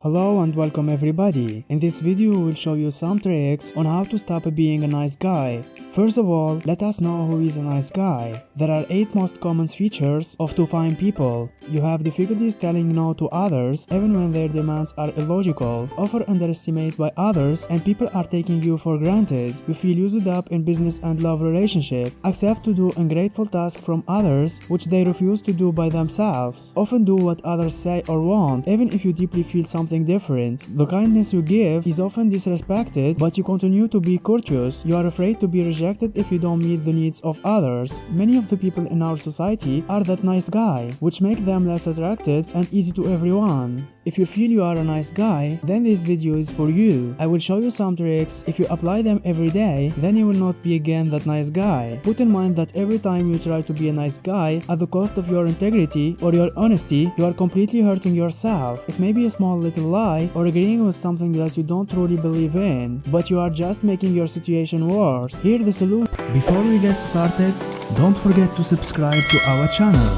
Hello and welcome everybody. In this video we will show you some tricks on how to stop being a nice guy. First of all, let us know who is a nice guy. There are 8 most common features of to find people. You have difficulties telling no to others even when their demands are illogical, often underestimated by others, and people are taking you for granted. You feel used up in business and love relationship, accept to do ungrateful tasks from others which they refuse to do by themselves, often do what others say or want even if you deeply feel something different. The kindness you give is often disrespected, but you continue to be courteous. You are afraid to be rejected if you don't meet the needs of others. Many of the people in our society are that nice guy, which make them less attractive and easy to everyone. If you feel you are a nice guy, then this video is for you. I will show you some tricks. If you apply them every day, then you will not be again that nice guy. Put in mind that every time you try to be a nice guy at the cost of your integrity or your honesty, you are completely hurting yourself. It may be a small little lie or agreeing with something that you don't truly believe in, but you are just making your situation worse. Here the solution. Before we get started, don't forget to subscribe to our channel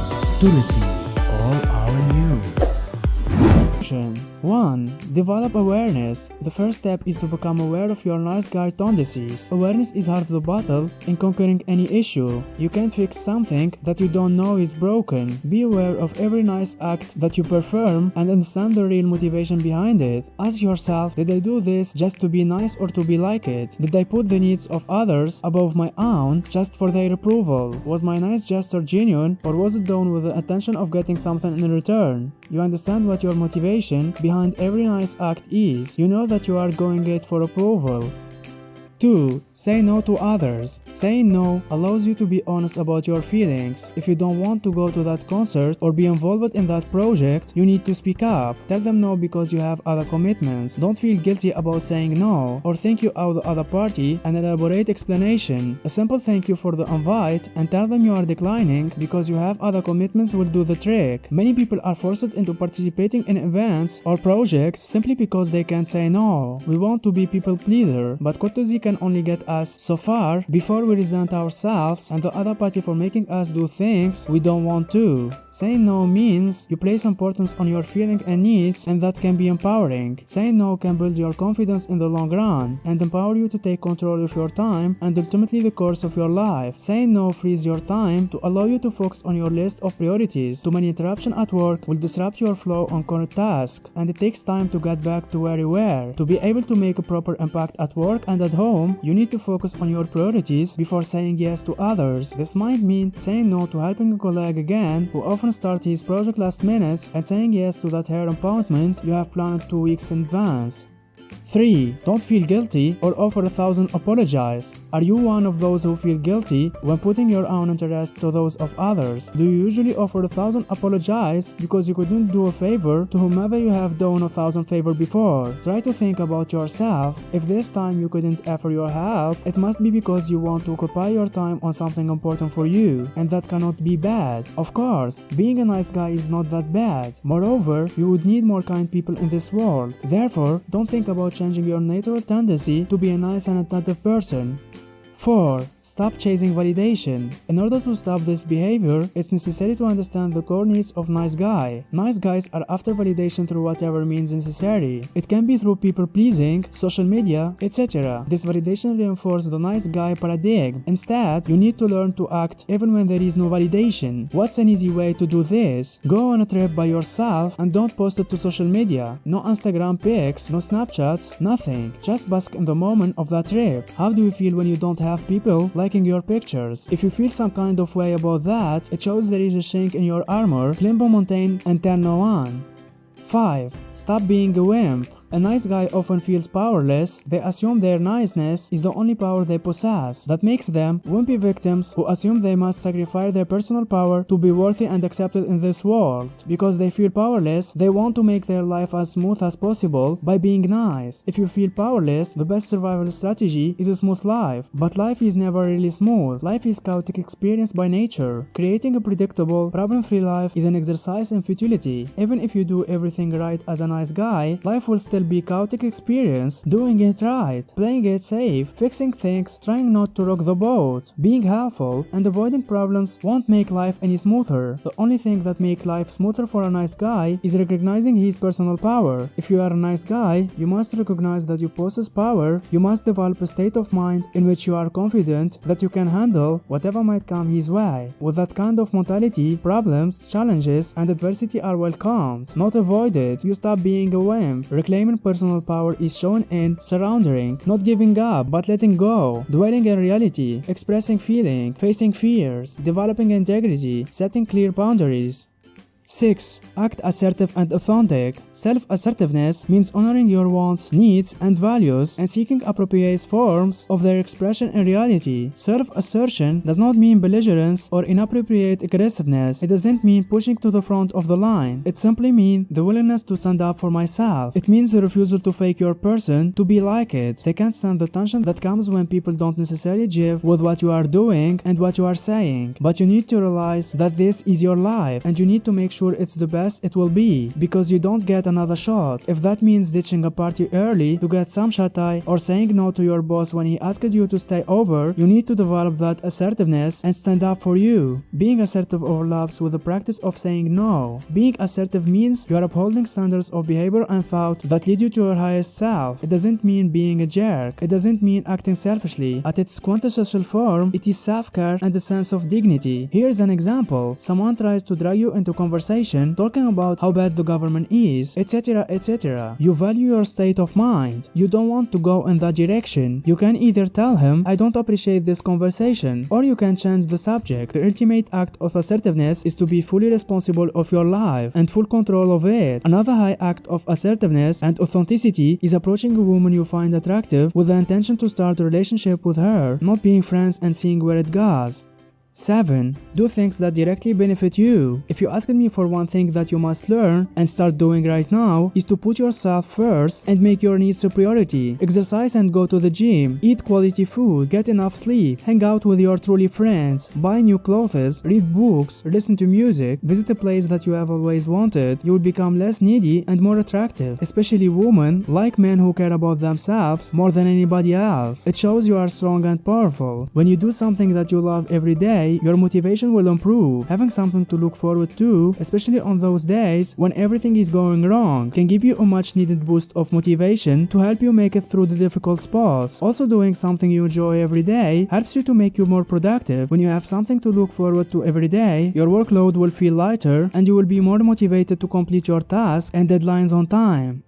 to receive all our news. 1. Develop awareness. The first step is to become aware of your nice guy tendencies. Awareness is half the battle in conquering any issue. You can't fix something that you don't know is broken. Be aware of every nice act that you perform and understand the real motivation behind it. Ask yourself, did I do this just to be nice or to be liked? Did I put the needs of others above my own just for their approval? Was my nice gesture genuine, or was it done with the intention of getting something in return? You understand what your motivation behind every nice act is. You know that you are going it for approval. 2. Say no to others. Saying no allows you to be honest about your feelings. If you don't want to go to that concert or be involved in that project, you need to speak up. Tell them no because you have other commitments. Don't feel guilty about saying no, or thank you out the other party an elaborate explanation. A simple thank you for the invite and tell them you are declining because you have other commitments will do the trick. Many people are forced into participating in events or projects simply because they can't say no. We want to be people pleaser, but courtesy can only get us so far before we resent ourselves and the other party for making us do things we don't want to. Saying no means you place importance on your feelings and needs, and that can be empowering. Saying no can build your confidence in the long run and empower you to take control of your time and ultimately the course of your life. Saying no frees your time to allow you to focus on your list of priorities. Too many interruptions at work will disrupt your flow on current tasks, and it takes time to get back to where you were. To be able to make a proper impact at work and at home, you need to focus on your priorities before saying yes to others. This might mean saying no to helping a colleague again who often starts his project last minute, and saying yes to that hair appointment you have planned 2 weeks in advance. 3. Don't feel guilty or offer 1,000 apologies. Are you one of those who feel guilty when putting your own interest to those of others? Do you usually offer 1,000 apologies because you couldn't do a favor to whomever you have done 1,000 favor before? Try to think about yourself. If this time you couldn't offer your help, it must be because you want to occupy your time on something important for you, and that cannot be bad. Of course, being a nice guy is not that bad. Moreover, you would need more kind people in this world. Therefore, don't think about changing your natural tendency to be a nice and attentive person. 4. Stop chasing validation. In order to stop this behavior, it's necessary to understand the core needs of nice guy. Nice guys are after validation through whatever means necessary. It can be through people pleasing, social media, etc. This validation reinforces the nice guy paradigm. Instead, you need to learn to act even when there is no validation. What's an easy way to do this? Go on a trip by yourself and don't post it to social media. No Instagram pics, no Snapchats, nothing. Just bask in the moment of that trip. How do you feel when you don't have people liking your pictures? If you feel some kind of way about that, it shows there is a chink in your armor. Climb a mountain and tell no one. 5. Stop being a wimp. A nice guy often feels powerless. They assume their niceness is the only power they possess. That makes them wimpy victims who assume they must sacrifice their personal power to be worthy and accepted in this world. Because they feel powerless, they want to make their life as smooth as possible by being nice. If you feel powerless, the best survival strategy is a smooth life. But life is never really smooth. Life is chaotic experience by nature. Creating a predictable, problem-free life is an exercise in futility. Even if you do everything right as a nice guy, life will still it'll be a chaotic experience, doing it right, playing it safe, fixing things, trying not to rock the boat, being helpful, and avoiding problems won't make life any smoother. The only thing that makes life smoother for a nice guy is recognizing his personal power. If you are a nice guy, you must recognize that you possess power. You must develop a state of mind in which you are confident that you can handle whatever might come his way. With that kind of mentality, problems, challenges, and adversity are welcomed, not avoided. You stop being a wimp. Reclaiming personal power is shown in surrendering, not giving up, but letting go, dwelling in reality, expressing feeling, facing fears, developing integrity, setting clear boundaries. 6. Act assertive and authentic. Self-assertiveness means honoring your wants, needs, and values and seeking appropriate forms of their expression in reality. Self-assertion does not mean belligerence or inappropriate aggressiveness. It doesn't mean pushing to the front of the line. It simply means the willingness to stand up for myself. It means the refusal to fake your person to be like it. They can't stand the tension that comes when people don't necessarily jive with what you are doing and what you are saying. But you need to realize that this is your life and you need to make sure it's the best it will be, because you don't get another shot. If that means ditching a party early to get some shut-eye or saying no to your boss when he asked you to stay over, you need to develop that assertiveness and stand up for you. Being assertive overlaps with the practice of saying no. Being assertive means you are upholding standards of behavior and thought that lead you to your highest self. It doesn't mean being a jerk. It doesn't mean acting selfishly. At its quintessential form, it is self-care and a sense of dignity. Here's an example. Someone tries to drag you into conversation talking about how bad the government is, etc., etc. You value your state of mind. You don't want to go in that direction. You can either tell him, I don't appreciate this conversation, or you can change the subject. The ultimate act of assertiveness is to be fully responsible of your life and full control of it. Another high act of assertiveness and authenticity is approaching a woman you find attractive with the intention to start a relationship with her, not being friends and seeing where it goes. 7. Do things that directly benefit you. If you asked me for one thing that you must learn and start doing right now, is to put yourself first and make your needs a priority. Exercise and go to the gym. Eat quality food. Get enough sleep. Hang out with your truly friends. Buy new clothes. Read books. Listen to music. Visit a place that you have always wanted. You will become less needy and more attractive. Especially women like men who care about themselves more than anybody else. It shows you are strong and powerful. When you do something that you love every day, your motivation will improve. Having something to look forward to, especially on those days when everything is going wrong, can give you a much needed boost of motivation to help you make it through the difficult spots. Also, doing something you enjoy every day helps you to make you more productive. When you have something to look forward to every day, your workload will feel lighter and you will be more motivated to complete your tasks and deadlines on time.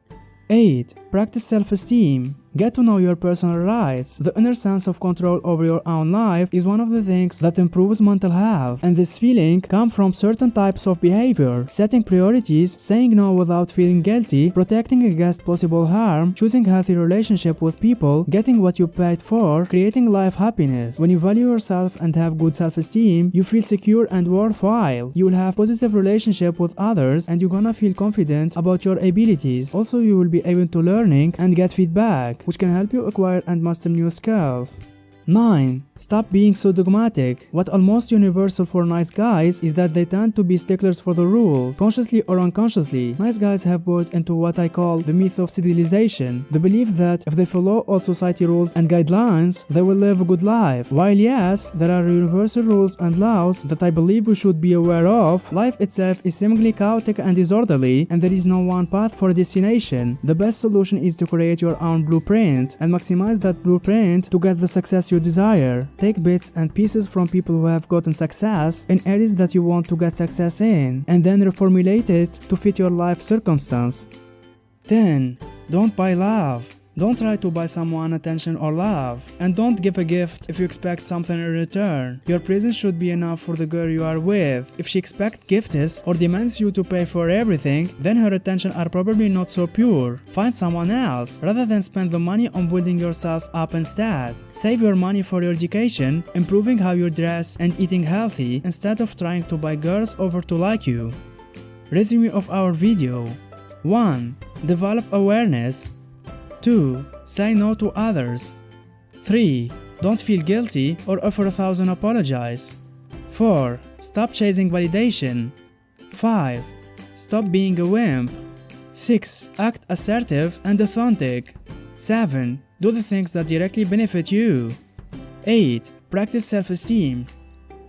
8. Practice self-esteem. Get to know your personal rights. The inner sense of control over your own life is one of the things that improves mental health, and this feeling comes from certain types of behavior: setting priorities, saying no without feeling guilty, protecting against possible harm, choosing healthy relationship with people, getting what you paid for, creating life happiness. When you value yourself and have good self-esteem, you feel secure and worthwhile. You will have positive relationship with others and you're gonna feel confident about your abilities. Also, you will be able to learning and get feedback, which can help you acquire and master new skills. 9. Stop being so dogmatic. What almost universal for nice guys is that they tend to be sticklers for the rules, consciously or unconsciously. Nice guys have bought into what I call the myth of civilization, the belief that if they follow all society rules and guidelines, they will live a good life. While yes, there are universal rules and laws that I believe we should be aware of, life itself is seemingly chaotic and disorderly, and there is no one path for destination. The best solution is to create your own blueprint and maximize that blueprint to get the success you desire. Take bits and pieces from people who have gotten success in areas that you want to get success in, and then reformulate it to fit your life circumstance. 10. Don't buy love. Don't try to buy someone attention or love, and don't give a gift if you expect something in return. Your presence should be enough for the girl you are with. If she expects gifts or demands you to pay for everything, then her attention are probably not so pure. Find someone else, rather than spend the money on building yourself up instead. Save your money for your education, improving how you dress and eating healthy, instead of trying to buy girls over to like you. Resume of our video. 1. Develop awareness. 2. Say no to others. 3. Don't feel guilty or offer 1,000 apologies. 4. Stop chasing validation. 5. Stop being a wimp. 6. Act assertive and authentic. 7. Do the things that directly benefit you. 8. Practice self-esteem.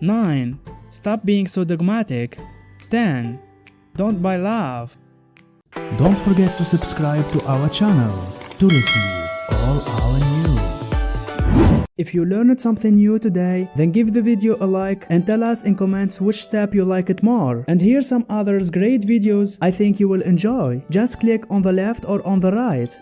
9. Stop being so dogmatic. 10. Don't buy love. Don't forget to subscribe to our channel to receive all our news. If you learned something new today, then give the video a like and tell us in comments which step you like it more. And here's some others great videos I think you will enjoy. Just click on the left or on the right.